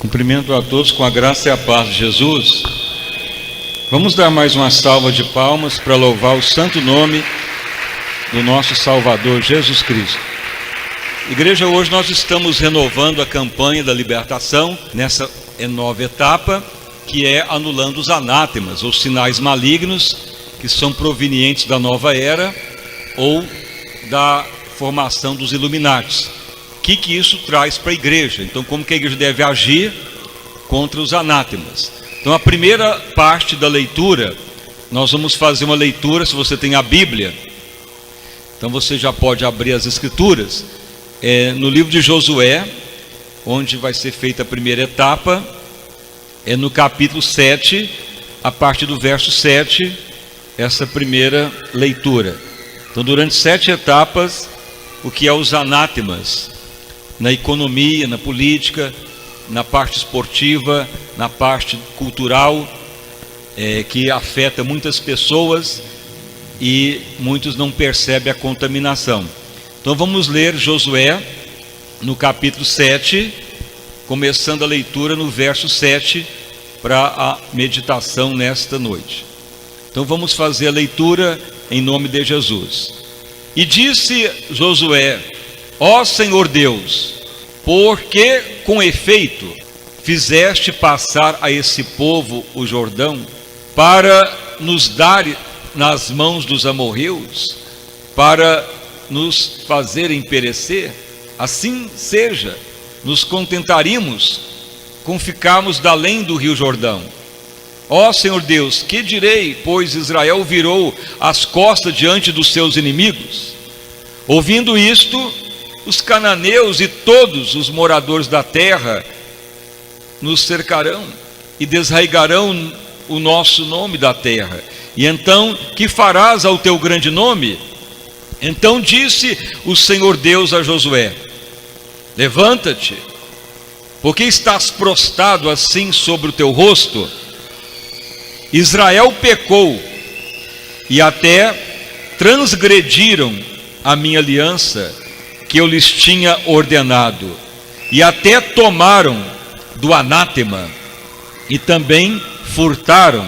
Cumprimento a todos com a graça e a paz de Jesus. Vamos dar mais uma salva de palmas para louvar o santo nome do nosso Salvador Jesus Cristo. Igreja, hoje nós estamos renovando a campanha da libertação nessa nova etapa, que é anulando os anátemas, ou sinais malignos, que são provenientes da nova era ou da formação dos Illuminatis. O que isso traz para a igreja? Então, como que a igreja deve agir contra os anátemas? Então, a primeira parte da leitura, nós vamos fazer uma leitura, se você tem a Bíblia, então você já pode abrir as Escrituras, no livro de Josué, onde vai ser feita a primeira etapa, no capítulo 7, a partir do verso 7, essa primeira leitura. Então, durante 7 etapas, o que é os anátemas, na economia, na política, na parte esportiva, na parte cultural, que afeta muitas pessoas e muitos não percebem a contaminação. Então vamos ler Josué no capítulo 7, começando a leitura no verso 7 para a meditação nesta noite. Então vamos fazer a leitura em nome de Jesus. E disse Josué: ó Senhor Deus, porque com efeito fizeste passar a esse povo o Jordão, para nos dar nas mãos dos amorreus, para nos fazerem perecer, assim seja, nos contentaríamos com ficarmos da além do rio Jordão. Ó Senhor Deus, que direi, pois Israel virou as costas diante dos seus inimigos? Ouvindo isto, os cananeus e todos os moradores da terra nos cercarão e desraigarão o nosso nome da terra. E então, que farás ao teu grande nome? Então disse o Senhor Deus a Josué: levanta-te, porque estás prostrado assim sobre o teu rosto. Israel pecou e até transgrediram a minha aliança que eu lhes tinha ordenado, e até tomaram do anátema, e também furtaram,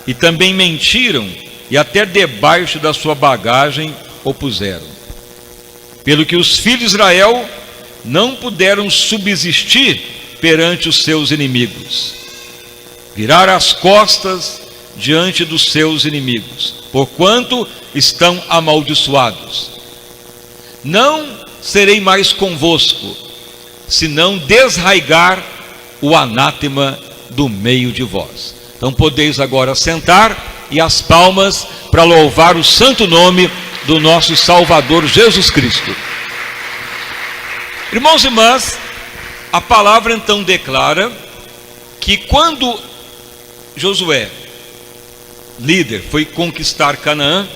e também mentiram, e até debaixo da sua bagagem o puseram. Pelo que os filhos de Israel não puderam subsistir perante os seus inimigos, virar as costas diante dos seus inimigos, porquanto estão amaldiçoados. Não serei mais convosco, senão desraigar o anátema do meio de vós. Então podeis agora sentar e as palmas para louvar o santo nome do nosso Salvador Jesus Cristo. Irmãos e irmãs, a palavra então declara que quando Josué, líder, foi conquistar Canaã,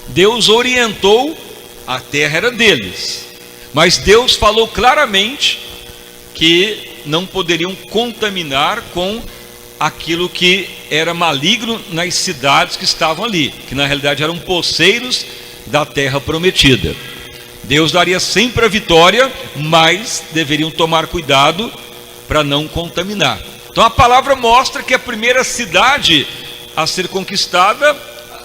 Deus orientou, a terra era deles, mas Deus falou claramente que não poderiam contaminar com aquilo que era maligno nas cidades que estavam ali, que na realidade eram poceiros da terra prometida. Deus daria sempre a vitória, mas deveriam tomar cuidado para não contaminar. Então a palavra mostra que a primeira cidade a ser conquistada,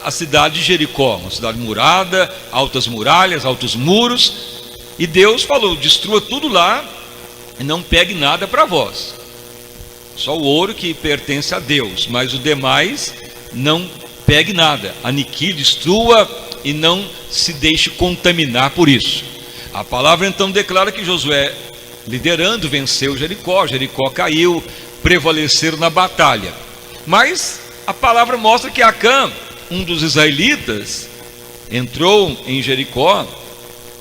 a cidade de Jericó, uma cidade murada, altas muralhas, altos muros, e Deus falou: destrua tudo lá e não pegue nada para vós, só o ouro que pertence a Deus, mas o demais não pegue nada, aniquile, destrua e não se deixe contaminar por isso. A palavra então declara que Josué, liderando, venceu Jericó. Jericó caiu, prevaleceram na batalha, mas a palavra mostra que Acã, um dos israelitas, entrou em Jericó.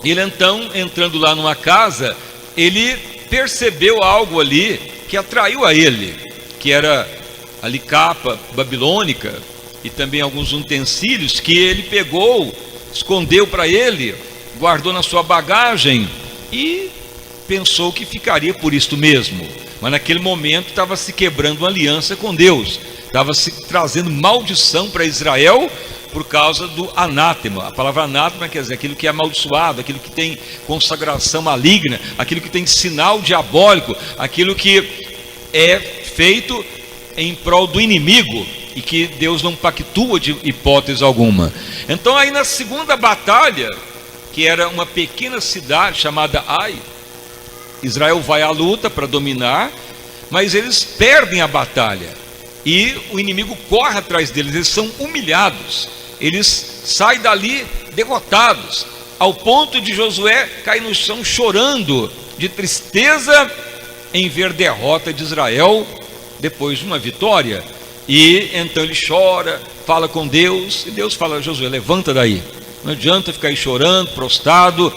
Ele então, entrando lá numa casa, ele percebeu algo ali que atraiu a ele, que era ali capa babilônica e também alguns utensílios que ele pegou, escondeu para ele, guardou na sua bagagem e pensou que ficaria por isto mesmo. Mas naquele momento estava se quebrando uma aliança com Deus, estava se trazendo maldição para Israel por causa do anátema. A palavra anátema quer dizer aquilo que é amaldiçoado, aquilo que tem consagração maligna, aquilo que tem sinal diabólico, aquilo que é feito em prol do inimigo e que Deus não pactua de hipótese alguma. Então aí na segunda batalha, que era uma pequena cidade chamada Ai, Israel vai à luta para dominar, mas eles perdem a batalha e o inimigo corre atrás deles, eles são humilhados, eles saem dali derrotados, ao ponto de Josué cair no chão chorando de tristeza em ver derrota de Israel depois de uma vitória. E então ele chora, fala com Deus, e Deus fala: Josué, levanta daí, não adianta ficar aí chorando, prostrado.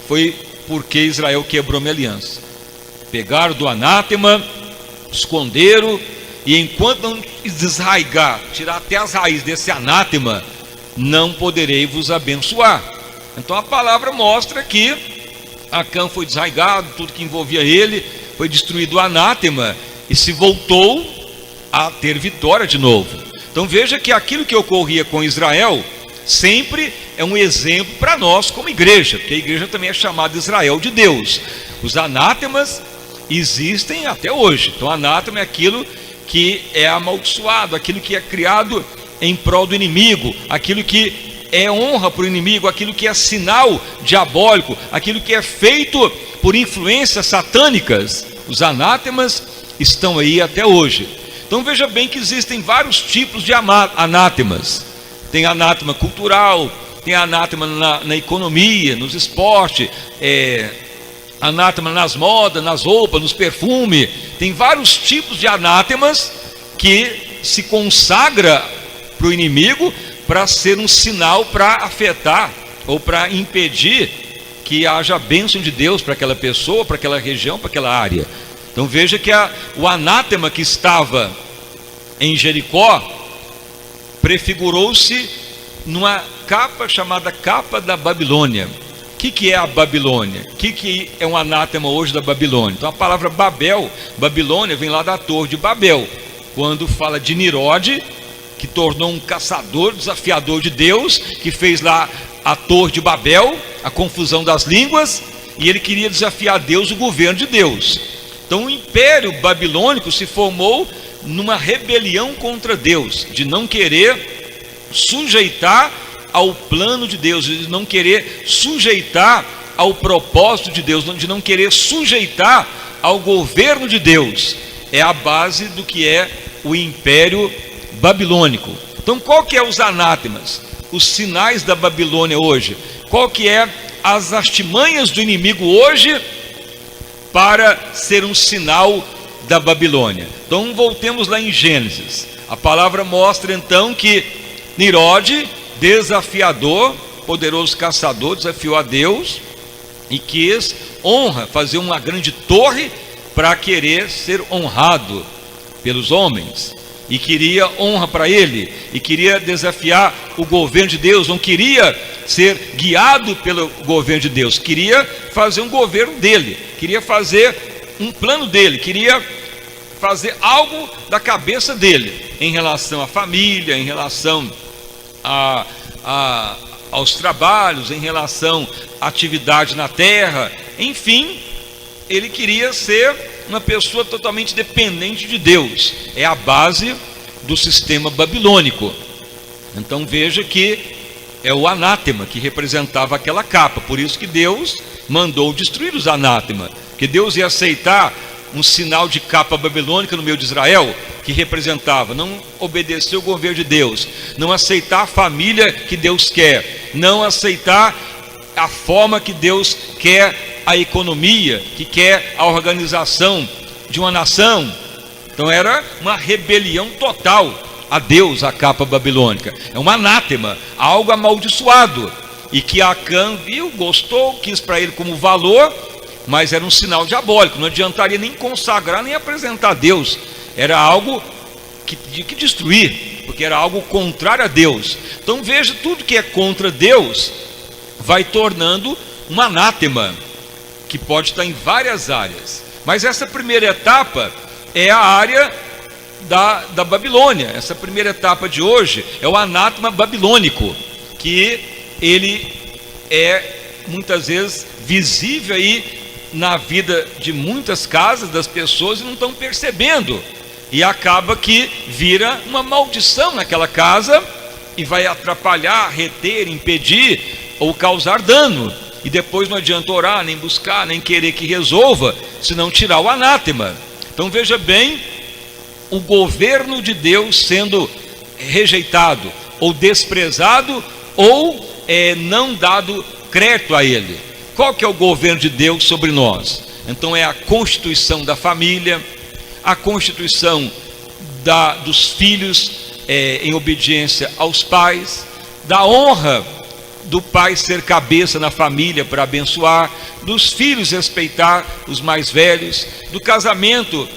Foi porque Israel quebrou minha aliança. Pegaram do anátema, esconderam, e enquanto não desraigar, tirar até as raízes desse anátema, não poderei vos abençoar. Então a palavra mostra que Acã foi desraigado, tudo que envolvia ele, foi destruído o anátema, e se voltou a ter vitória de novo. Então veja que aquilo que ocorria com Israel sempre é um exemplo para nós como igreja, porque a igreja também é chamada Israel de Deus. Os anátemas existem até hoje. Então anátema é aquilo que é amaldiçoado, aquilo que é criado em prol do inimigo, aquilo que é honra para o inimigo, aquilo que é sinal diabólico, aquilo que é feito por influências satânicas. Os anátemas estão aí até hoje. Então veja bem que existem vários tipos de anátemas. Tem anátema cultural, tem anátema na economia, nos esportes, anátema nas modas, nas roupas, nos perfumes. Tem vários tipos de anátemas que se consagra para o inimigo para ser um sinal para afetar ou para impedir que haja a bênção de Deus para aquela pessoa, para aquela região, para aquela área. Então veja que o anátema que estava em Jericó prefigurou-se numa capa chamada capa da Babilônia. O que é a Babilônia? O que é um anátema hoje da Babilônia? Então a palavra Babel, Babilônia, vem lá da Torre de Babel, quando fala de Nirode, que tornou um caçador, desafiador de Deus, que fez lá a Torre de Babel, a confusão das línguas, e ele queria desafiar Deus, o governo de Deus. Então o império babilônico se formou numa rebelião contra Deus, de não querer sujeitar ao plano de Deus, de não querer sujeitar ao propósito de Deus, de não querer sujeitar ao governo de Deus. É a base do que é o império babilônico. Então qual que é os anátemas? Os sinais da Babilônia hoje? Qual que é as artimanhas do inimigo hoje para ser um sinal da Babilônia? Então voltemos lá em Gênesis. A palavra mostra então que Nirode, desafiador, poderoso caçador, desafiou a Deus e quis honra, fazer uma grande torre para querer ser honrado pelos homens, e queria honra para ele, e queria desafiar o governo de Deus, não queria ser guiado pelo governo de Deus, queria fazer um governo dele, queria fazer um plano dele, queria fazer algo da cabeça dele, em relação à família, em relação aos trabalhos, em relação à atividade na terra, enfim, ele queria ser uma pessoa totalmente dependente de Deus. É a base do sistema babilônico. Então veja que é o anátema que representava aquela capa, por isso que Deus mandou destruir os anátemas, que Deus ia aceitar um sinal de capa babilônica no meio de Israel, que representava não obedecer o governo de Deus, não aceitar a família que Deus quer, não aceitar a forma que Deus quer a economia, que quer a organização de uma nação. Então era uma rebelião total a Deus, a capa babilônica. É um anátema, algo amaldiçoado, e que Acã viu, gostou, quis para ele como valor, mas era um sinal diabólico, não adiantaria nem consagrar, nem apresentar a Deus. Era algo que destruir, porque era algo contrário a Deus. Então veja, tudo que é contra Deus vai tornando um anátema, que pode estar em várias áreas. Mas essa primeira etapa é a área da Babilônia. Essa primeira etapa de hoje é o anátema babilônico, que ele é muitas vezes visível aí na vida de muitas casas das pessoas e não estão percebendo, e acaba que vira uma maldição naquela casa e vai atrapalhar, reter, impedir ou causar dano, e depois não adianta orar, nem buscar, nem querer que resolva, se não tirar o anátema. Então veja bem, o governo de Deus sendo rejeitado, ou desprezado, ou não dado crédito a ele. Qual que é o governo de Deus sobre nós? Então é a constituição da família, a constituição dos filhos em obediência aos pais, da honra do pai ser cabeça na família para abençoar, dos filhos respeitar os mais velhos, do casamento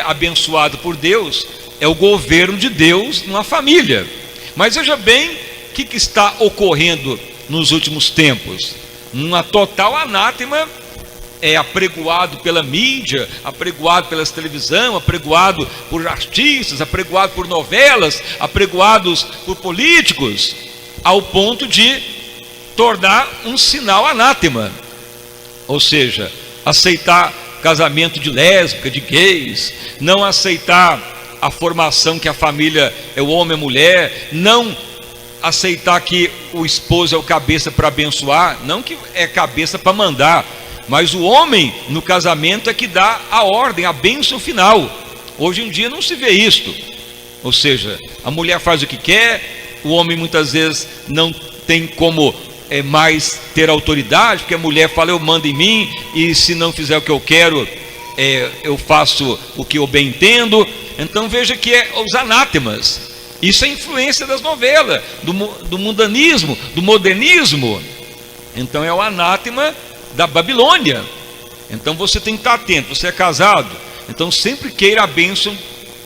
abençoado por Deus, é o governo de Deus numa família. Mas veja bem o que está ocorrendo nos últimos tempos. Uma total anátema apregoado pela mídia, apregoado pelas televisão, apregoado por artistas, apregoado por novelas, apregoados por políticos, ao ponto de tornar um sinal anátema. Ou seja, aceitar casamento de lésbica, de gays, não aceitar a formação que a família é o homem e a mulher, não aceitar que o esposo é o cabeça para abençoar, não que é cabeça para mandar, mas o homem no casamento é que dá a ordem, a bênção final. Hoje em dia não se vê isto, ou seja, a mulher faz o que quer, o homem muitas vezes não tem como mais ter autoridade, porque a mulher fala, eu mando em mim, e se não fizer o que eu quero, eu faço o que eu bem entendo. Então veja que os anátemas, isso é influência das novelas, do mundanismo, do modernismo. Então é o anátema da Babilônia. Então você tem que estar atento, você é casado, então sempre queira a bênção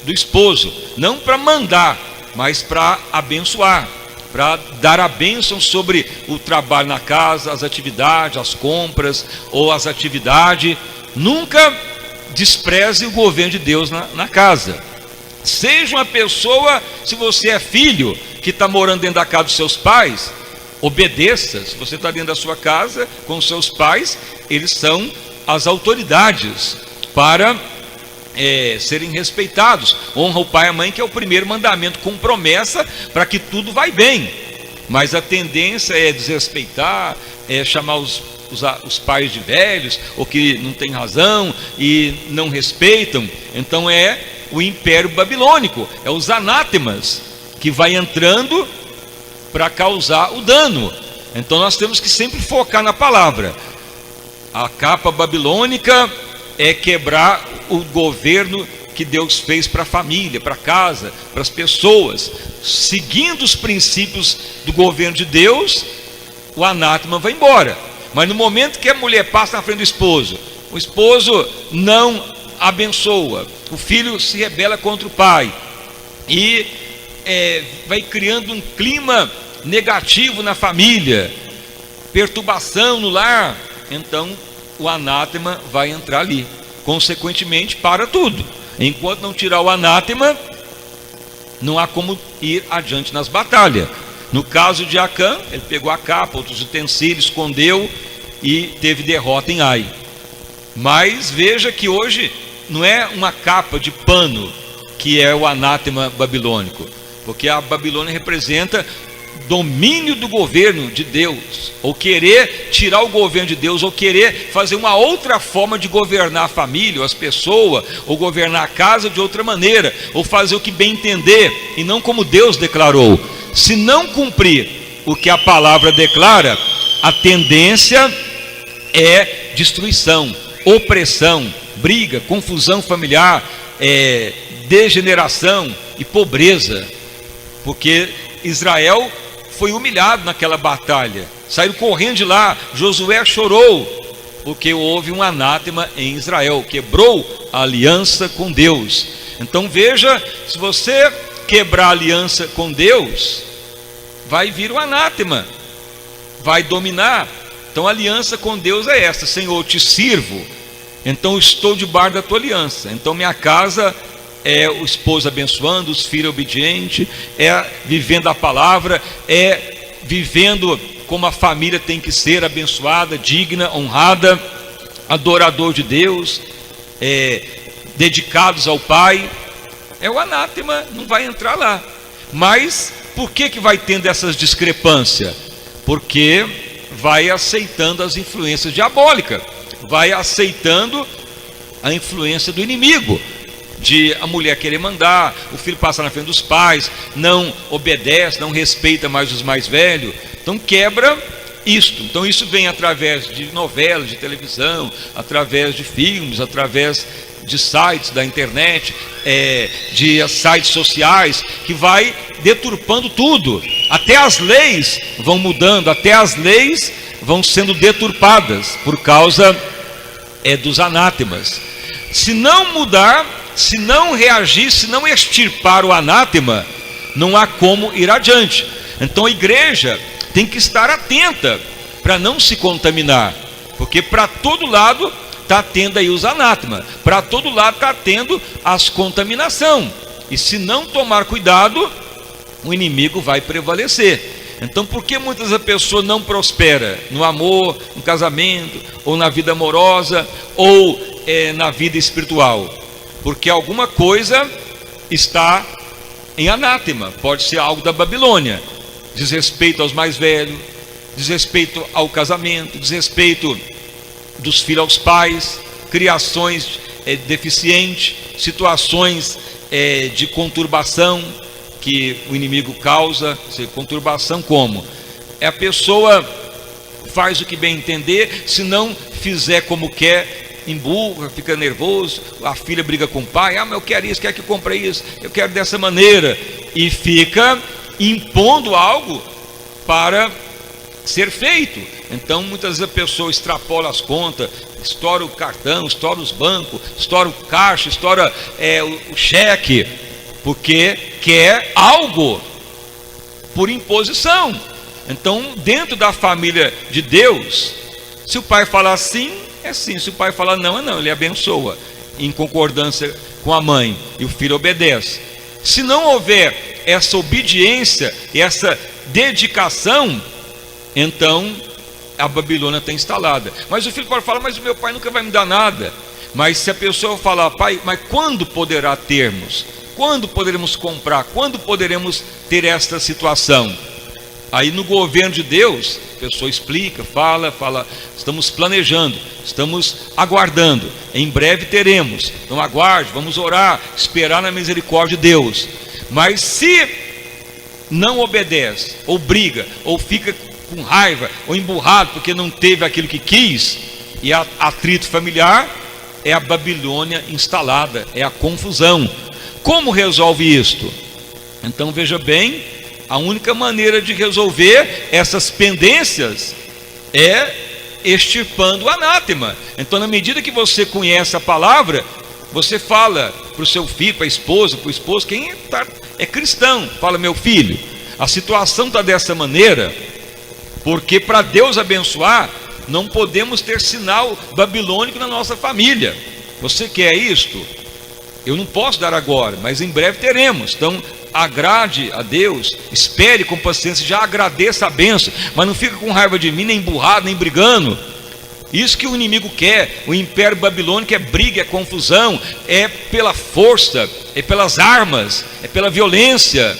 do esposo, não para mandar, mas para abençoar, para dar a bênção sobre o trabalho na casa, as atividades, as compras ou as atividades. Nunca despreze o governo de Deus na casa. Seja uma pessoa, se você é filho que está morando dentro da casa dos seus pais, obedeça. Se você está dentro da sua casa com os seus pais, eles são as autoridades para serem respeitados. Honra o pai e a mãe, que é o primeiro mandamento com promessa para que tudo vai bem. Mas a tendência é desrespeitar, chamar os pais de velhos, ou que não tem razão e não respeitam. Então é o império babilônico, é os anátemas que vai entrando para causar o dano. Então nós temos que sempre focar na palavra. A capa babilônica é quebrar o governo que Deus fez para a família, para a casa, para as pessoas. Seguindo os princípios do governo de Deus, o anátema vai embora. Mas no momento que a mulher passa na frente do esposo, o esposo não abençoa, o filho se rebela contra o pai, e vai criando um clima negativo na família, perturbação no lar, então o anátema vai entrar ali. Consequentemente, para tudo. Enquanto não tirar o anátema, não há como ir adiante nas batalhas. No caso de Acã, ele pegou a capa, outros utensílios, escondeu e teve derrota em Ai. Mas veja que hoje não é uma capa de pano que é o anátema babilônico, porque a Babilônia representa domínio do governo de Deus, ou querer tirar o governo de Deus, ou querer fazer uma outra forma de governar a família, ou as pessoas, ou governar a casa de outra maneira, ou fazer o que bem entender, e não como Deus declarou. Se não cumprir o que a palavra declara, a tendência é destruição, opressão, briga, confusão familiar, degeneração e pobreza, porque Israel foi humilhado naquela batalha, saíram correndo de lá. Josué chorou, porque houve um anátema em Israel, quebrou a aliança com Deus. Então veja, se você quebrar a aliança com Deus, vai vir o anátema, vai dominar. Então a aliança com Deus é essa: Senhor, te sirvo, então estou debaixo da tua aliança, então minha casa é o esposo abençoando, os filhos obedientes, é vivendo a palavra, é vivendo como a família tem que ser, abençoada, digna, honrada, adorador de Deus, dedicados ao Pai. É o anátema, não vai entrar lá. Mas por que vai tendo essas discrepâncias? Porque vai aceitando as influências diabólicas, vai aceitando a influência do inimigo, de a mulher querer mandar, o filho passar na frente dos pais, não obedece, não respeita mais os mais velhos. Então quebra isto. Então isso vem através de novelas, de televisão, através de filmes, através de sites da internet, de sites sociais, que vai deturpando tudo. Até as leis vão mudando, até as leis vão sendo deturpadas por causa dos anátemas. Se não mudar, se não reagir, se não extirpar o anátema, não há como ir adiante. Então a igreja tem que estar atenta para não se contaminar, porque para todo lado está tendo aí os anátemas, para todo lado está tendo as contaminação, e se não tomar cuidado, o inimigo vai prevalecer. Então por que muitas vezes a pessoa não prospera no amor, no casamento, ou na vida amorosa, ou na vida espiritual? Porque alguma coisa está em anátema. Pode ser algo da Babilônia, desrespeito aos mais velhos, desrespeito ao casamento, desrespeito dos filhos aos pais, criações deficientes, situações de conturbação que o inimigo causa. Conturbação como? A pessoa faz o que bem entender, se não fizer como quer, emburra, fica nervoso, a filha briga com o pai, mas eu quero isso, quer que eu compre isso, eu quero dessa maneira, e fica impondo algo para ser feito. Então muitas vezes a pessoa extrapola as contas, estoura o cartão, estoura os bancos, estoura o caixa, estoura o cheque, porque quer algo por imposição. Então dentro da família de Deus, se o pai falar sim, é sim, se o pai falar não, é não, ele abençoa em concordância com a mãe, e o filho obedece. Se não houver essa obediência e essa dedicação, então a Babilônia está instalada. Mas o filho pode falar, mas o meu pai nunca vai me dar nada. Mas se a pessoa falar, pai, mas quando poderá termos? Quando poderemos comprar? Quando poderemos ter esta situação? Aí no governo de Deus, a pessoa explica, fala, estamos planejando, estamos aguardando, em breve teremos, então aguarde, vamos orar, esperar na misericórdia de Deus. Mas se não obedece, ou briga, ou fica com raiva, ou emburrado porque não teve aquilo que quis, e atrito familiar, é a Babilônia instalada, é a confusão. Como resolve isto? Então veja bem, a única maneira de resolver essas pendências é extirpando o anátema. Então na medida que você conhece a palavra, você fala para o seu filho, para a esposa, para o esposo, quem é cristão, fala, meu filho, a situação está dessa maneira, porque para Deus abençoar, não podemos ter sinal babilônico na nossa família. Você quer isto? Eu não posso dar agora, mas em breve teremos. Então agrade a Deus, espere com paciência, já agradeça a bênção, mas não fica com raiva de mim, nem emburrado, nem brigando. Isso que o inimigo quer, o império babilônico, é briga, é confusão, é pela força, é pelas armas, é pela violência.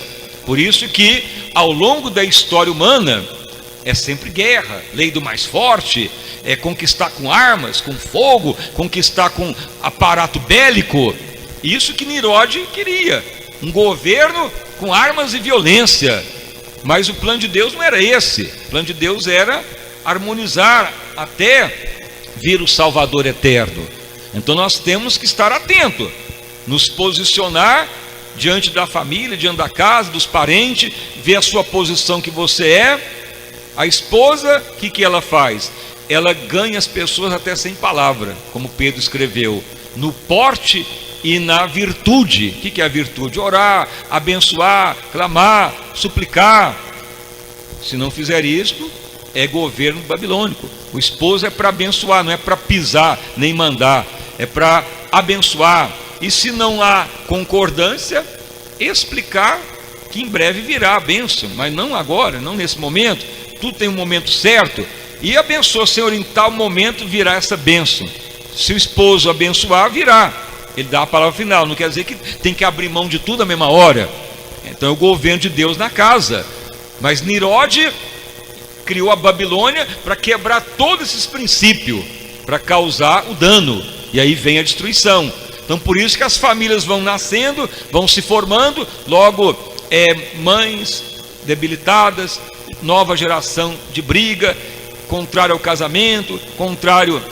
Por isso que ao longo da história humana é sempre guerra, lei do mais forte, é conquistar com armas, com fogo, conquistar com aparato bélico. Isso que Nirode queria, um governo com armas e violência. Mas o plano de Deus não era esse. O plano de Deus era harmonizar até vir o Salvador eterno. Então nós temos que estar atentos, nos posicionar diante da família, diante da casa, dos parentes, ver a sua posição que você é. A esposa, o que ela faz? Ela ganha as pessoas até sem palavra, como Pedro escreveu, no porte e na virtude. O que é a virtude? Orar, abençoar, clamar, suplicar. Se não fizer isto, é governo babilônico. O esposo é para abençoar, não é para pisar nem mandar, é para abençoar, e se não há concordância, explicar que em breve virá a bênção, mas não agora, não nesse momento. Tudo tem um momento certo, e abençoa, Senhor, em tal momento virá essa bênção. Se o esposo abençoar, virá. Ele dá a palavra final, não quer dizer que tem que abrir mão de tudo à mesma hora. Então é o governo de Deus na casa. Mas Nirode criou a Babilônia para quebrar todos esses princípios, para causar o dano, e aí vem a destruição. Então por isso que as famílias vão nascendo, vão se formando, logo mães debilitadas, nova geração de briga, contrário ao casamento, contrário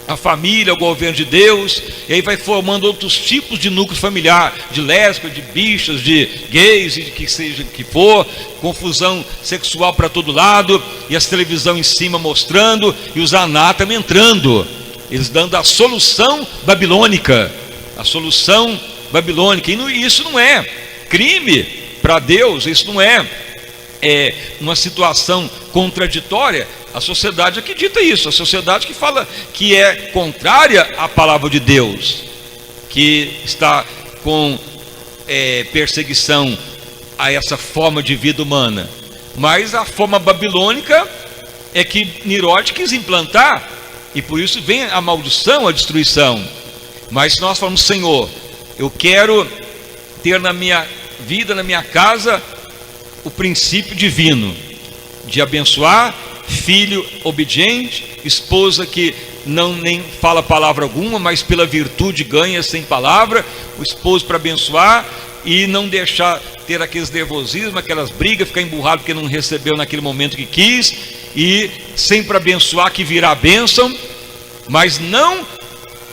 à família, ao governo de Deus, e aí vai formando outros tipos de núcleo familiar, de lésbicas, de bichas, de gays, de que seja que for, confusão sexual para todo lado, e as televisão em cima mostrando, e os anátemas entrando, eles dando a solução babilônica, e isso não é crime para Deus, isso não é uma situação contraditória. A sociedade acredita isso, a sociedade que fala que é contrária à palavra de Deus, que está com perseguição a essa forma de vida humana. Mas a forma babilônica é que Nirode quis implantar, e por isso vem a maldição, a destruição. Mas se nós falamos, Senhor, eu quero ter na minha vida, na minha casa, o princípio divino de abençoar, filho obediente, esposa que não nem fala palavra alguma, mas pela virtude ganha sem palavra, o esposo para abençoar e não deixar ter aqueles nervosismos, aquelas brigas, ficar emburrado porque não recebeu naquele momento que quis, e sempre abençoar que virá a bênção, mas não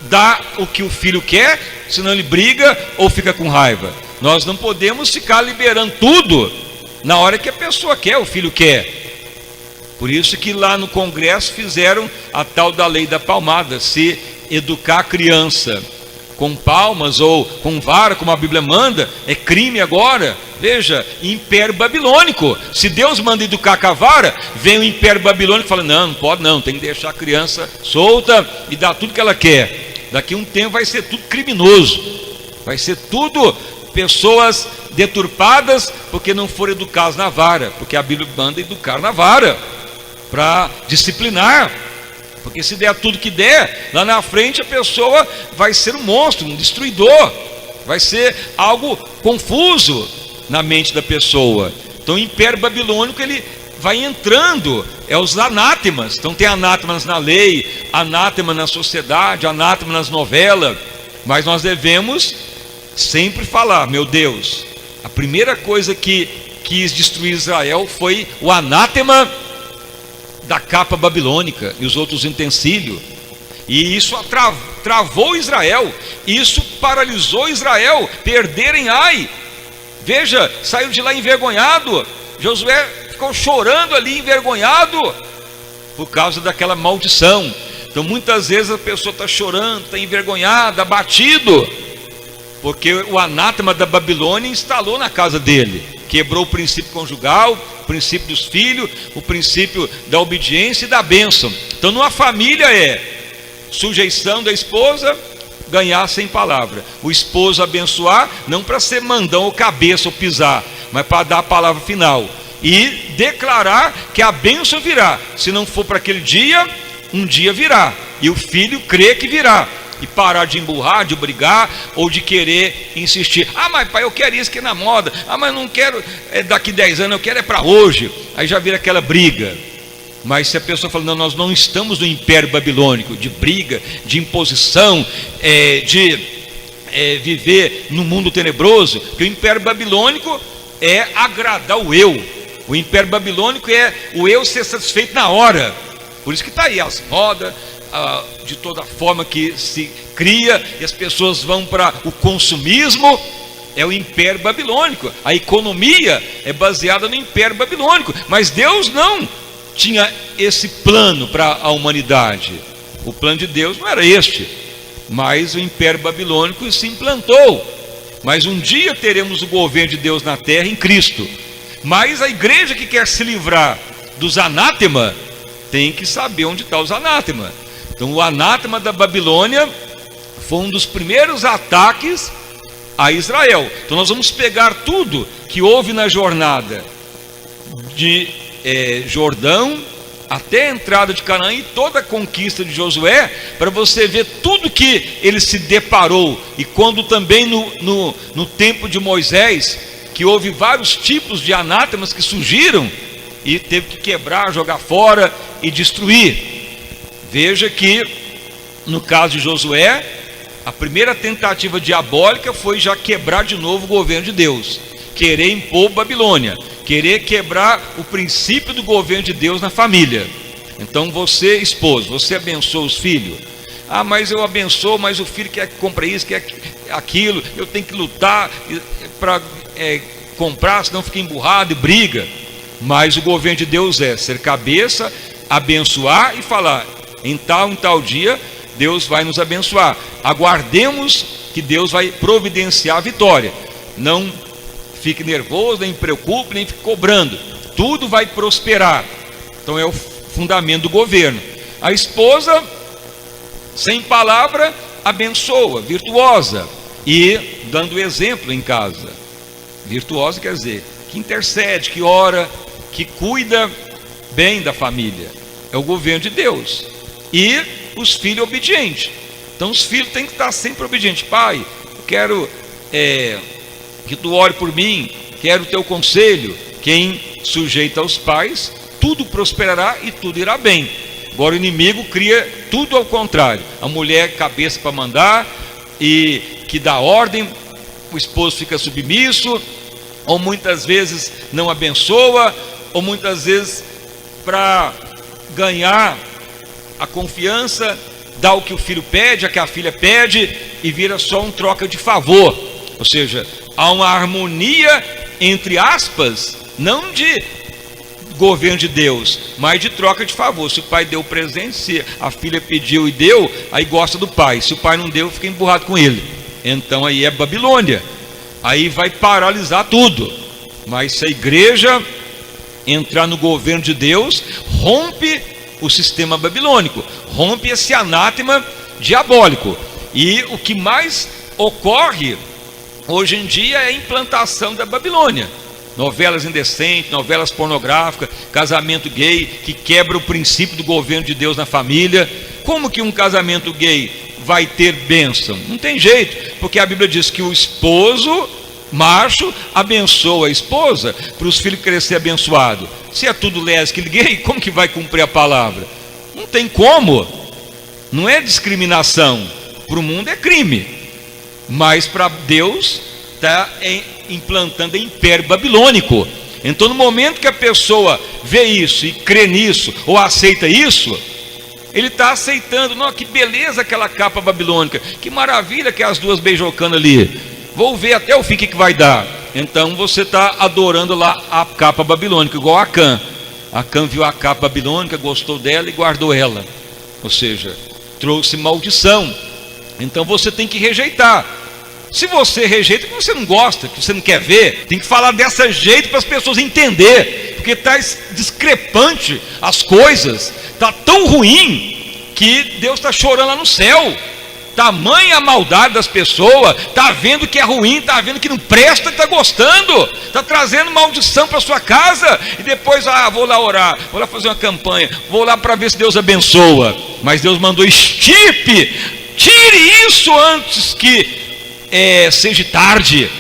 dá o que o filho quer, senão ele briga ou fica com raiva. Nós não podemos ficar liberando tudo na hora que a pessoa quer, o filho quer. Por isso que lá no Congresso fizeram a tal da lei da palmada. Se educar a criança com palmas ou com vara, como a Bíblia manda, é crime agora. Veja, Império Babilônico. Se Deus manda educar com a vara, vem o Império Babilônico e fala, não pode não, tem que deixar a criança solta e dar tudo que ela quer. Daqui a um tempo vai ser tudo criminoso, vai ser tudo pessoas deturpadas porque não foram educadas na vara, porque a Bíblia manda educar na vara para disciplinar, porque se der tudo que der, lá na frente a pessoa vai ser um monstro, um destruidor, vai ser algo confuso na mente da pessoa. Então o Império Babilônico ele vai entrando, os anátemas. Então tem anátemas na lei, anátema na sociedade, anátema nas novelas, mas nós devemos sempre falar, meu Deus, a primeira coisa que quis destruir Israel foi o anátema da capa babilônica e os outros utensílios, e isso travou Israel, isso paralisou Israel, perderem Ai. Veja, saiu de lá envergonhado, Josué ficou chorando ali envergonhado por causa daquela maldição. Então muitas vezes a pessoa está chorando, está envergonhada, abatido, porque o anátema da Babilônia instalou na casa dele, quebrou o princípio conjugal, o princípio dos filhos, o princípio da obediência e da bênção. Então numa família sujeição da esposa, ganhar sem palavra, o esposo abençoar, não para ser mandão ou cabeça ou pisar, mas para dar a palavra final e declarar que a bênção virá. Se não for para aquele dia, um dia virá, e o filho crê que virá, e parar de emburrar, de brigar ou de querer insistir. Mas pai, eu quero isso que é na moda. Mas não quero daqui 10 anos, eu quero para hoje. Aí já vira aquela briga. Mas se a pessoa fala, não, nós não estamos no Império Babilônico, de briga, de imposição, de viver no mundo tenebroso, porque o Império Babilônico é agradar o eu. O Império Babilônico é o eu ser satisfeito na hora. Por isso que está aí as modas, de toda forma que se cria, e as pessoas vão para o consumismo. É o Império Babilônico. A economia é baseada no Império Babilônico, mas Deus não tinha esse plano para a humanidade. O plano de Deus não era este, mas o Império Babilônico se implantou. Mas um dia teremos o governo de Deus na terra em Cristo. Mas a igreja que quer se livrar dos anátemas tem que saber onde está os anátemas. Então o anátema da Babilônia foi um dos primeiros ataques a Israel. Então nós vamos pegar tudo que houve na jornada de Jordão até a entrada de Canaã e toda a conquista de Josué, para você ver tudo que ele se deparou. E quando também no tempo de Moisés, que houve vários tipos de anátemas que surgiram e teve que quebrar, jogar fora e destruir. Veja que no caso de Josué, a primeira tentativa diabólica foi já quebrar de novo o governo de Deus, querer impor Babilônia, querer quebrar o princípio do governo de Deus na família. Então você, esposo, você abençoa os filhos. Ah, mas eu abençoo, mas o filho quer que compre isso, quer aquilo, eu tenho que lutar para comprar, senão fica emburrado e briga. Mas o governo de Deus é ser cabeça, abençoar e falar, em tal dia Deus vai nos abençoar. Aguardemos que Deus vai providenciar a vitória. Não fique nervoso, nem preocupe, nem fique cobrando. Tudo vai prosperar. Então é o fundamento do governo. A esposa, sem palavra, abençoa, virtuosa, e dando exemplo em casa. Virtuosa quer dizer que intercede, que ora, que cuida bem da família. É o governo de Deus. E os filhos obedientes. Então os filhos têm que estar sempre obedientes. Pai, eu quero que tu ore por mim, quero o teu conselho. Quem sujeita aos pais, tudo prosperará e tudo irá bem. Agora o inimigo cria tudo ao contrário. A mulher cabeça para mandar e que dá ordem, o esposo fica submisso, ou muitas vezes não abençoa, ou muitas vezes para ganhar a confiança, dá o que o filho pede, a que a filha pede, e vira só um troca de favor. Ou seja, há uma harmonia, entre aspas, não de governo de Deus, mas de troca de favor. Se o pai deu o presente, se a filha pediu e deu, aí gosta do pai. Se o pai não deu, fica emburrado com ele. Então aí é Babilônia. Aí vai paralisar tudo. Mas se a igreja entrar no governo de Deus, rompe o sistema babilônico, rompe esse anátema diabólico. E o que mais ocorre hoje em dia é a implantação da Babilônia. Novelas indecentes, novelas pornográficas, casamento gay, que quebra o princípio do governo de Deus na família. Como que um casamento gay vai ter bênção? Não tem jeito, porque a Bíblia diz que o esposo macho abençoa a esposa para os filhos crescer abençoado. Se é tudo lésbico e gay, como que vai cumprir a palavra? Não tem como. Não é discriminação. Para o mundo é crime, mas para Deus está implantando o império babilônico. Então no momento que a pessoa vê isso e crê nisso, ou aceita isso, ele está aceitando. Não, que beleza aquela capa babilônica, que maravilha que é as duas beijocando ali, vou ver até o fim que vai dar. Então você está adorando lá a capa babilônica, igual Acã. Acã viu a capa babilônica, gostou dela e guardou ela. Ou seja, trouxe maldição. Então você tem que rejeitar. Se você rejeita, que você não gosta, que você não quer ver, tem que falar dessa jeito para as pessoas entenderem, porque está discrepante as coisas, está tão ruim que Deus está chorando lá no céu. Tamanha a maldade das pessoas, está vendo que é ruim, está vendo que não presta, está gostando, está trazendo maldição para sua casa, e depois, vou lá orar, vou lá fazer uma campanha, vou lá para ver se Deus abençoa. Mas Deus mandou extirpe, tire isso antes que seja tarde.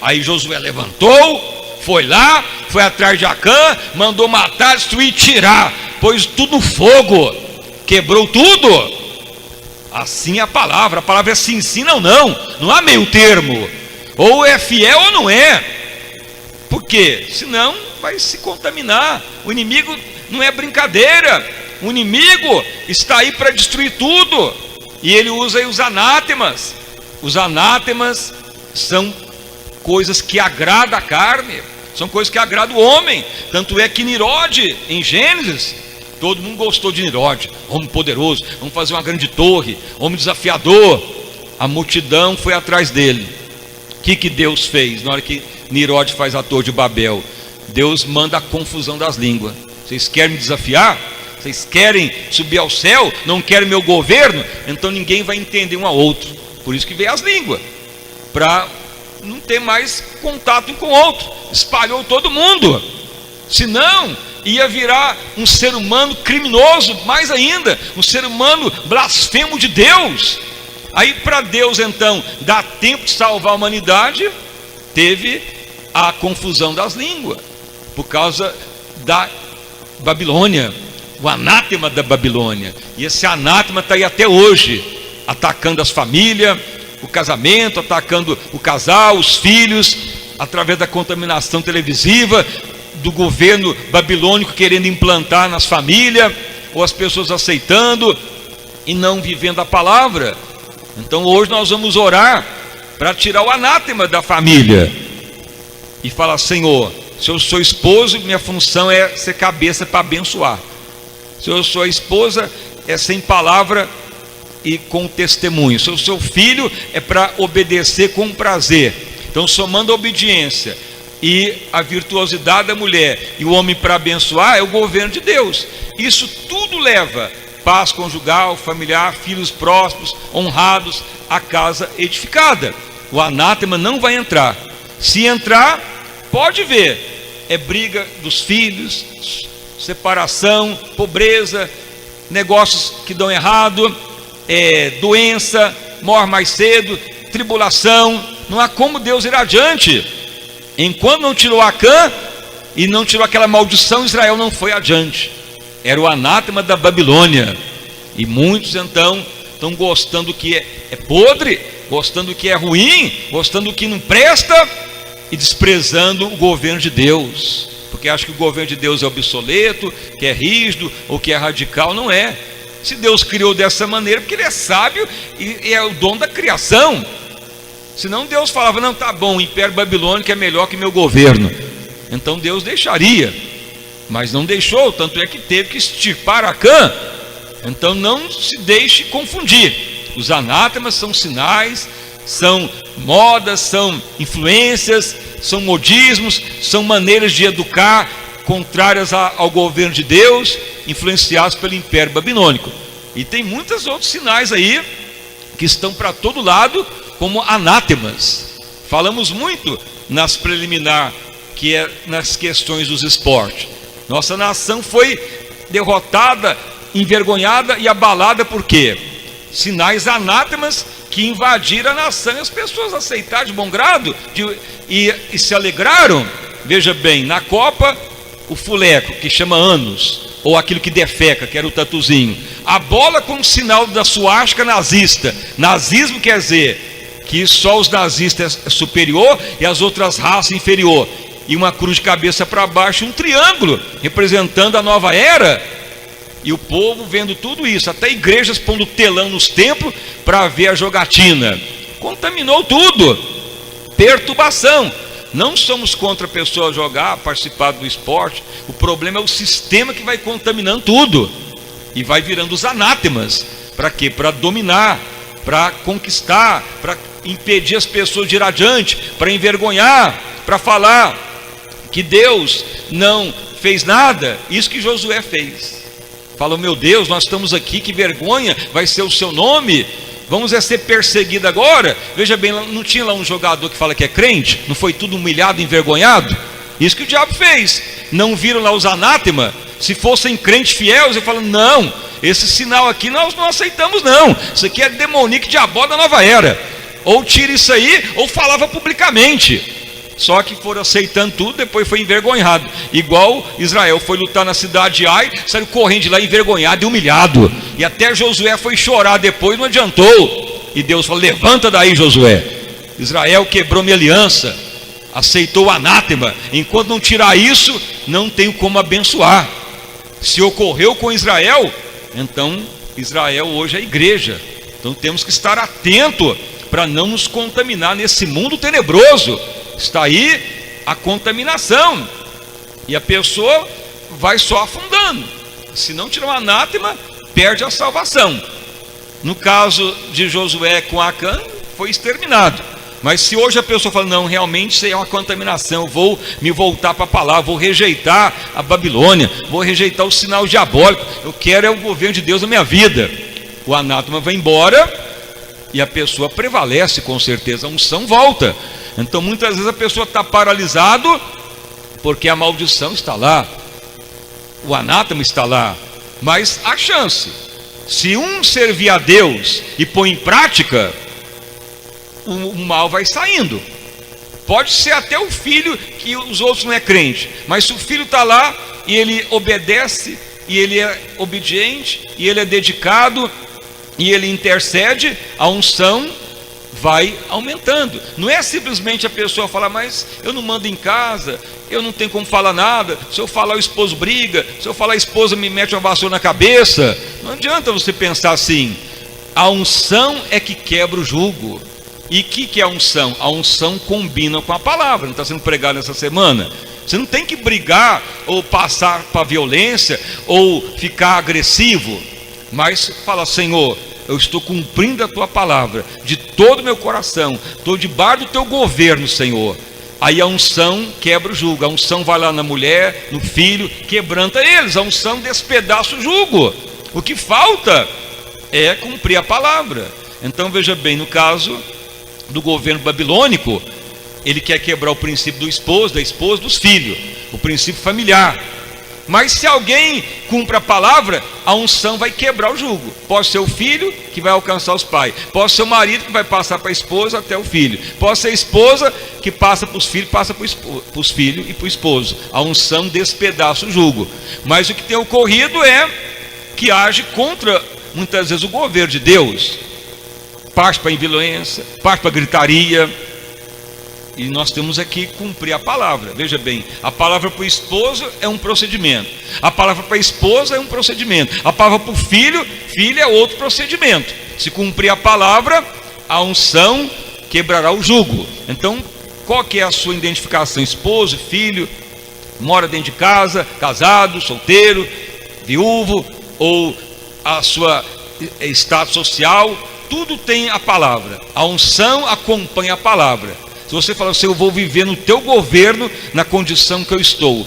Aí Josué levantou, foi lá, foi atrás de Acã, mandou matar, destruir, tirar, pôs tudo no fogo, quebrou tudo. Assim é a palavra é sim, sim, não, não. Não há meio termo. Ou é fiel ou não é. Por quê? Senão vai se contaminar. O inimigo não é brincadeira. O inimigo está aí para destruir tudo. E ele usa aí os anátemas. Os anátemas são coisas que agradam a carne, são coisas que agradam o homem. Tanto é que Nirode, em Gênesis, todo mundo gostou de Nirode, homem poderoso, vamos fazer uma grande torre, homem desafiador. A multidão foi atrás dele. O que Deus fez na hora que Nirode faz a torre de Babel? Deus manda a confusão das línguas. Vocês querem me desafiar? Vocês querem subir ao céu? Não querem meu governo? Então ninguém vai entender um ao outro. Por isso que veio as línguas, para não ter mais contato um com o outro. Espalhou todo mundo. Senão ia virar um ser humano criminoso, mais ainda, um ser humano blasfemo de Deus. Aí, para Deus então dar tempo de salvar a humanidade, teve a confusão das línguas, por causa da Babilônia, o anátema da Babilônia. E esse anátema está aí até hoje, atacando as famílias, o casamento, atacando o casal, os filhos, através da contaminação televisiva, do governo babilônico querendo implantar nas famílias, ou as pessoas aceitando e não vivendo a palavra. Então hoje nós vamos orar para tirar o anátema da família e falar: Senhor, se eu sou esposo, minha função é ser cabeça para abençoar. Se eu sou esposa, é sem palavra e com testemunho. Se eu sou filho, é para obedecer com prazer. Então, somando a obediência e a virtuosidade da mulher e o homem para abençoar, é o governo de Deus. Isso tudo leva paz conjugal, familiar, filhos prósperos, honrados, a casa edificada. O anátema não vai entrar. Se entrar, pode ver, é briga dos filhos, separação, pobreza, negócios que dão errado, doença, morre mais cedo, tribulação. Não há como Deus ir adiante. Enquanto não tirou Acã e não tirou aquela maldição, Israel não foi adiante. Era o anátema da Babilônia. E muitos então estão gostando do que é podre, gostando do que é ruim, gostando do que não presta e desprezando o governo de Deus, porque acha que o governo de Deus é obsoleto, que é rígido ou que é radical. Não é. Se Deus criou dessa maneira, porque Ele é sábio e é o dono da criação. Senão Deus falava: não, tá bom, o Império Babilônico é melhor que meu governo. Então Deus deixaria, mas não deixou, tanto é que teve que extirpar Acã. Então não se deixe confundir. Os anátemas são sinais, são modas, são influências, são modismos, são maneiras de educar contrárias ao governo de Deus, influenciados pelo Império Babilônico. E tem muitos outros sinais aí que estão para todo lado como anátemas. Falamos muito nas preliminar, que é nas questões dos esportes. Nossa nação foi derrotada, envergonhada e abalada por quê? Sinais anátemas que invadiram a nação, e as pessoas aceitaram de bom grado e se alegraram. Veja bem, na Copa, o fuleco, que chama anos, ou aquilo que defeca, que era o tatuzinho, a bola como sinal da suástica nazista. Nazismo quer dizer que só os nazistas é superior e as outras raças inferior, e uma cruz de cabeça para baixo, um triângulo representando a nova era. E o povo vendo tudo isso, até igrejas pondo telão nos templos para ver a jogatina. Contaminou tudo. Perturbação. Não somos contra a pessoa jogar, participar do esporte. O problema é o sistema que vai contaminando tudo e vai virando os anátemas. Para quê? Para dominar, para conquistar, para impedir as pessoas de ir adiante, para envergonhar, para falar que Deus não fez nada. Isso que Josué fez. Falou: meu Deus, nós estamos aqui, que vergonha vai ser o seu nome, vamos ser perseguidos agora. Veja bem, não tinha lá um jogador que fala que é crente? Não foi tudo humilhado, envergonhado? Isso que o diabo fez. Não viram lá os anátemas? Se fossem crentes fiéis, eu falo: não, esse sinal aqui nós não aceitamos não. Isso aqui é demoníaco, diabólico da nova era. Ou tira isso aí, ou falava publicamente. Só que foram aceitando tudo, depois foi envergonhado. Igual Israel foi lutar na cidade de Ai, saiu correndo de lá envergonhado e humilhado. E até Josué foi chorar depois, não adiantou. E Deus falou: levanta daí, Josué. Israel quebrou minha aliança, aceitou o anátema. Enquanto não tirar isso, não tenho como abençoar. Se ocorreu com Israel, então Israel hoje é a igreja. Então temos que estar atento para não nos contaminar nesse mundo tenebroso. Está aí a contaminação, e a pessoa vai só afundando. Se não tirar o anátema, perde a salvação. No caso de Josué com Acã, foi exterminado. Mas se hoje a pessoa fala: não, realmente isso é uma contaminação, eu vou me voltar para a palavra, vou rejeitar a Babilônia, vou rejeitar o sinal diabólico, eu quero é o governo de Deus na minha vida. O anátema vai embora e a pessoa prevalece, com certeza, a unção volta. Então muitas vezes a pessoa está paralisado porque a maldição está lá, o anátema está lá, mas há chance. Se um servir a Deus e põe em prática, o mal vai saindo. Pode ser até o filho, que os outros não é crente, mas se o filho está lá e ele obedece, e ele é obediente, e ele é dedicado, e ele intercede, a unção vai aumentando. Não é simplesmente a pessoa falar, mas eu não mando em casa, eu não tenho como falar nada, se eu falar o esposo briga, se eu falar a esposa me mete uma vassoura na cabeça. Não adianta você pensar assim. A unção é que quebra o jugo. E o que é a unção? A unção combina com a palavra. Não está sendo pregado nessa semana? Você não tem que brigar ou passar para a violência ou ficar agressivo, mas fala: Senhor, eu estou cumprindo a tua palavra de todo o meu coração, estou debaixo do teu governo, Senhor. Aí a unção quebra o jugo, a unção vai lá na mulher, no filho, quebranta eles, a unção despedaça o jugo. O que falta é cumprir a palavra. Então veja bem, no caso do governo babilônico, ele quer quebrar o princípio do esposo, da esposa, dos filhos, o princípio familiar. Mas se alguém cumpre a palavra, a unção vai quebrar o jugo. Pode ser o filho que vai alcançar os pais, pode ser o marido que vai passar para a esposa até o filho, pode ser a esposa que passa para os filhos, passa para os filhos e para o esposo. A unção despedaça o jugo. Mas o que tem ocorrido é que age contra, muitas vezes, o governo de Deus. Parte para a violência, parte para a gritaria. E nós temos aqui que cumprir a palavra. Veja bem, a palavra para o esposo é um procedimento, a palavra para a esposa é um procedimento, a palavra para o filho, filho é outro procedimento. Se cumprir a palavra, a unção quebrará o jugo. Então, qual que é a sua identificação? Esposo, filho, mora dentro de casa, casado, solteiro, viúvo, ou a sua status social, tudo tem a palavra. A unção acompanha a palavra. Se você falar assim, eu vou viver no teu governo, na condição que eu estou,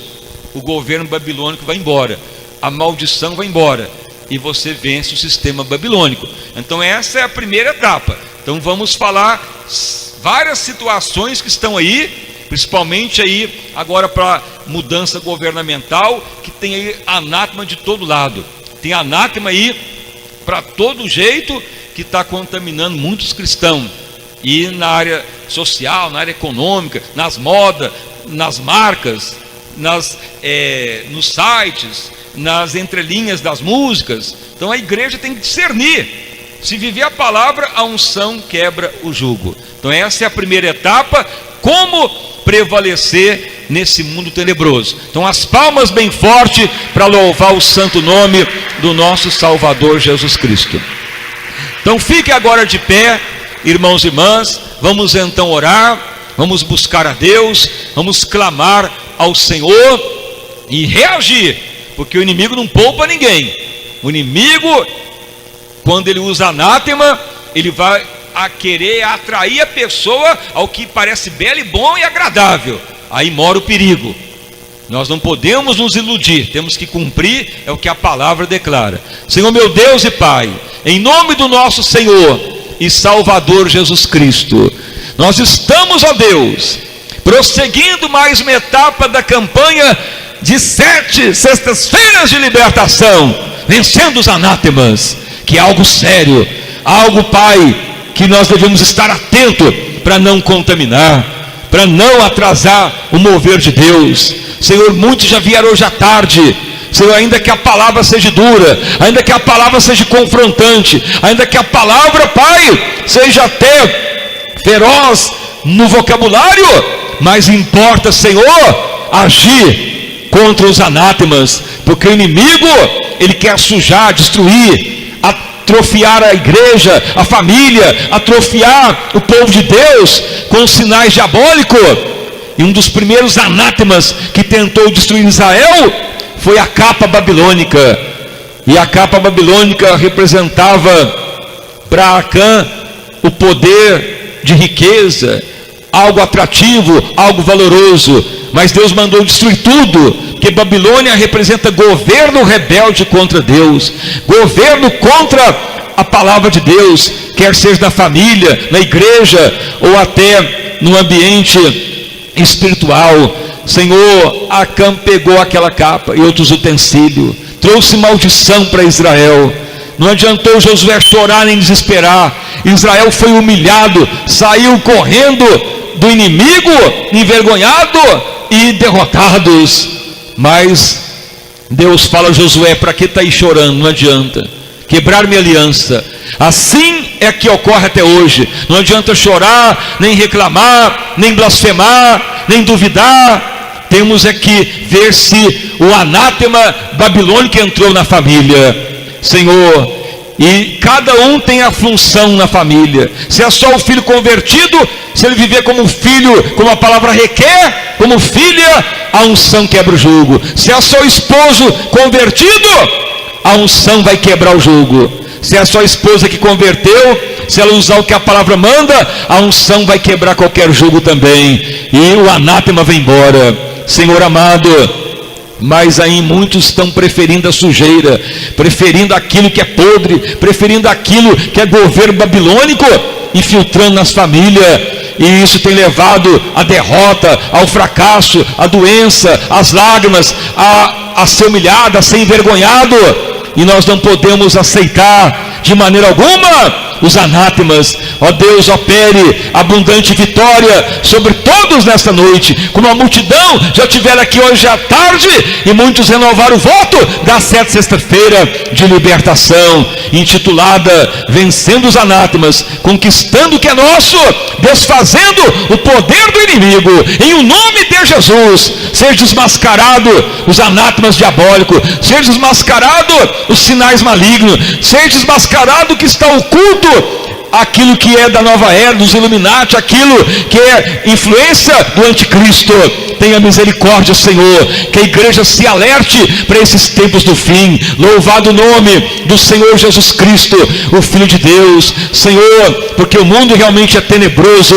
o governo babilônico vai embora, a maldição vai embora, e você vence o sistema babilônico. Então essa é a primeira etapa. Então vamos falar várias situações que estão aí, principalmente aí agora para mudança governamental, que tem aí anátema de todo lado. Tem anátema aí para todo jeito, que está contaminando muitos cristãos. E na área social, na área econômica, nas modas, nas marcas, nos sites, nas entrelinhas das músicas. Então a igreja tem que discernir. Se viver a palavra, a unção quebra o jugo. Então essa é a primeira etapa. Como prevalecer nesse mundo tenebroso? Então as palmas bem forte para louvar o santo nome do nosso Salvador Jesus Cristo. Então fique agora de pé, irmãos e irmãs. Vamos então orar, vamos buscar a Deus, vamos clamar ao Senhor e reagir, porque o inimigo não poupa ninguém. O inimigo, quando ele usa anátema, ele vai a querer atrair a pessoa ao que parece belo e bom e agradável. Aí mora o perigo. Nós não podemos nos iludir, temos que cumprir é o que a palavra declara. Senhor meu Deus e Pai, em nome do nosso Senhor e Salvador Jesus Cristo, nós estamos, ó Deus, prosseguindo mais uma etapa da campanha de 7 sextas-feiras de libertação, vencendo os anátemas, que é algo sério, algo, Pai, que nós devemos estar atentos para não contaminar, para não atrasar o mover de Deus. Senhor, muitos já vieram hoje à tarde, Senhor, ainda que a palavra seja dura, ainda que a palavra seja confrontante, ainda que a palavra, Pai, seja até feroz no vocabulário, mas importa, Senhor, agir contra os anátemas, porque o inimigo, ele quer sujar, destruir, atrofiar a igreja, a família, atrofiar o povo de Deus com sinais diabólicos. E um dos primeiros anátemas que tentou destruir Israel foi a capa babilônica. E a capa babilônica representava para Acã o poder de riqueza, algo atrativo, algo valoroso. Mas Deus mandou destruir tudo, porque Babilônia representa governo rebelde contra Deus, governo contra a palavra de Deus, quer seja na família, na igreja ou até no ambiente espiritual. Senhor, Acã pegou aquela capa e outros utensílios, trouxe maldição para Israel. Não adiantou Josué chorar nem desesperar. Israel foi humilhado, saiu correndo do inimigo, envergonhado e derrotados. Mas Deus fala a Josué: para que está aí chorando? Não adianta quebrar minha aliança. Assim é que ocorre até hoje. Não adianta chorar, nem reclamar, nem blasfemar, nem duvidar. Temos é que ver se o anátema babilônico entrou na família, Senhor. E cada um tem a função na família. Se é só o filho convertido, se ele viver como filho, como a palavra requer, como filha, a unção quebra o jugo. Se é só o esposo convertido, a unção vai quebrar o jugo. Se é só a esposa que converteu, se ela usar o que a palavra manda, a unção vai quebrar qualquer jugo também, e o anátema vai embora. Senhor amado, mas aí muitos estão preferindo a sujeira, preferindo aquilo que é podre, preferindo aquilo que é governo babilônico, infiltrando nas famílias, e isso tem levado à derrota, ao fracasso, à doença, às lágrimas, a ser humilhado, a ser envergonhado. E nós não podemos aceitar de maneira alguma os anátemas. Ó Deus, opere abundante vitória sobre todos nesta noite, como a multidão já estiver aqui hoje à tarde, e muitos renovaram o voto da 7ª sexta-feira de libertação, intitulada Vencendo os Anátemas, conquistando o que é nosso, desfazendo o poder do inimigo, em o nome de Jesus. Seja desmascarado os anátemas diabólicos, seja desmascarado os sinais malignos, seja desmascarado o que está oculto, aquilo que é da nova era, dos Illuminati, aquilo que é influência do anticristo. Tenha misericórdia, Senhor, que a igreja se alerte para esses tempos do fim. Louvado o nome do Senhor Jesus Cristo, o Filho de Deus. Senhor, porque o mundo realmente é tenebroso,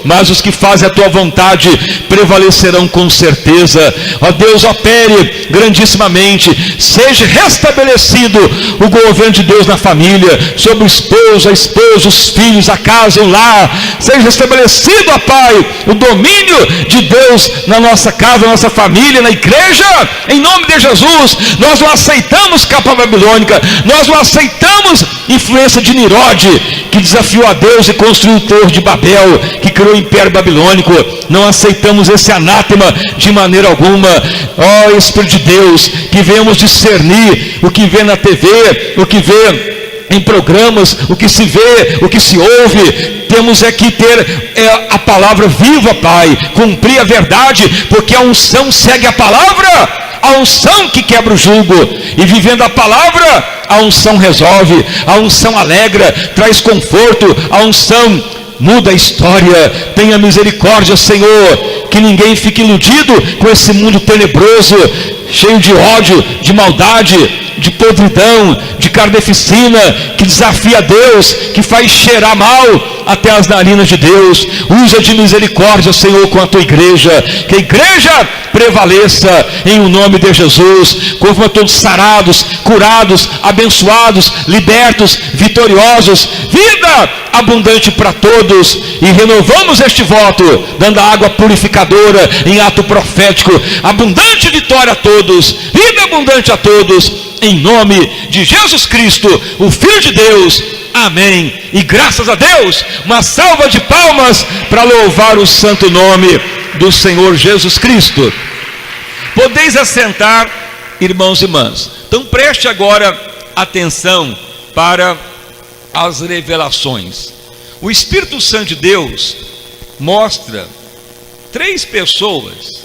mas os que fazem a tua vontade prevalecerão com certeza. Ó Deus, opere grandissimamente, seja restabelecido o governo de Deus na família, sobre o esposo, a esposa, os filhos, a casa, o lar. Seja restabelecido, ó Pai, o domínio de Deus na nossa casa, na nossa família, na igreja, em nome de Jesus. Nós não aceitamos capa babilônica, nós não aceitamos influência de Nirode, que desafiou a Deus e construiu o Torre de Babel, que criou o Império Babilônico. Não aceitamos esse anátema de maneira alguma. Ó Espírito de Deus, que venhamos discernir o que vê na TV, o que vê em programas, o que se vê, o que se ouve. Temos é que ter a palavra viva, Pai, cumprir a verdade, porque a unção segue a palavra. A unção que quebra o jugo, e vivendo a palavra, a unção resolve, a unção alegra, traz conforto, a unção muda a história. Tenha misericórdia, Senhor, que ninguém fique iludido com esse mundo tenebroso, cheio de ódio, de maldade, de podridão, de carneficina, que desafia Deus, que faz cheirar mal até as narinas de Deus. Usa de misericórdia, Senhor, com a tua igreja, que a igreja prevaleça em o nome de Jesus. Conforme todos sarados, curados, abençoados, libertos, vitoriosos, vida abundante para todos. E renovamos este voto, dando a água purificadora em ato profético, abundante vitória a todos, vida abundante a todos, em nome de Jesus Cristo, o Filho de Deus. Amém. E graças a Deus, uma salva de palmas para louvar o santo nome do Senhor Jesus Cristo. Podeis assentar, irmãos e irmãs. Então preste agora atenção para as revelações. O Espírito Santo de Deus mostra 3 pessoas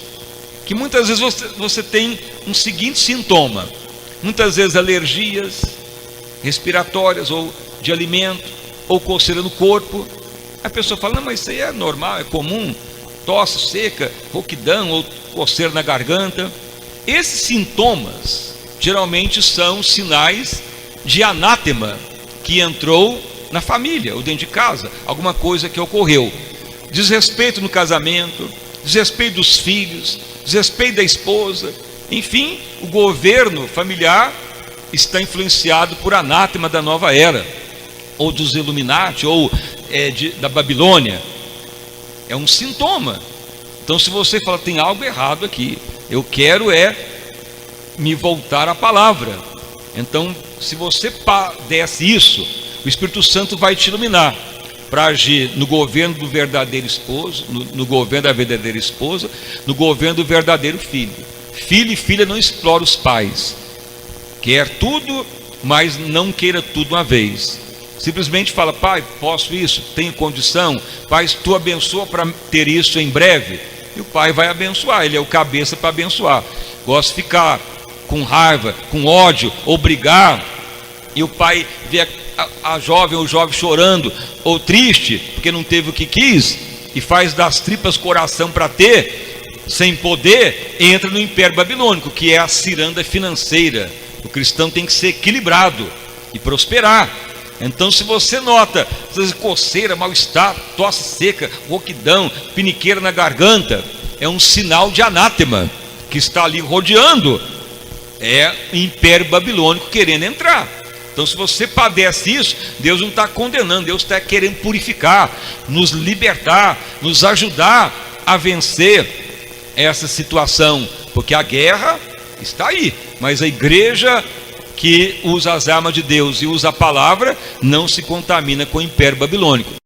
que muitas vezes você tem um seguinte sintoma. Muitas vezes alergias respiratórias, ou de alimento, ou coceira no corpo. A pessoa fala: não, mas isso aí é normal, é comum. Tosse seca, rouquidão ou coceira na garganta. Esses sintomas geralmente são sinais de anátema que entrou na família ou dentro de casa, alguma coisa que ocorreu. Desrespeito no casamento, desrespeito dos filhos, desrespeito da esposa. Enfim, o governo familiar está influenciado por anátema da nova era. ou dos Illuminati, ou da Babilônia. É um sintoma. Então, se você fala, tem algo errado aqui, eu quero me voltar à palavra. Então, se você padece isso, o Espírito Santo vai te iluminar para agir no governo do verdadeiro esposo, no governo da verdadeira esposa, no governo do verdadeiro filho. Filho e filha não exploram os pais. Quer tudo, mas não queira tudo uma vez. Simplesmente fala, pai, posso isso? Tenho condição? Pai, tu abençoa para ter isso em breve? E o pai vai abençoar, ele é o cabeça para abençoar. Gosta de ficar com raiva, com ódio, ou brigar, e o pai vê a jovem ou o jovem chorando, ou triste, porque não teve o que quis, e faz das tripas coração para ter, sem poder, entra no império babilônico, que é a ciranda financeira. O cristão tem que ser equilibrado e prosperar. Então, se você nota coceira, mal-estar, tosse seca, rouquidão, piniqueira na garganta, é um sinal de anátema que está ali rodeando. É o império babilônico querendo entrar. Então, se você padece isso, Deus não está condenando, Deus está querendo purificar, nos libertar, nos ajudar a vencer essa situação, porque a guerra está aí, mas a igreja que usa as armas de Deus e usa a palavra não se contamina com o império babilônico.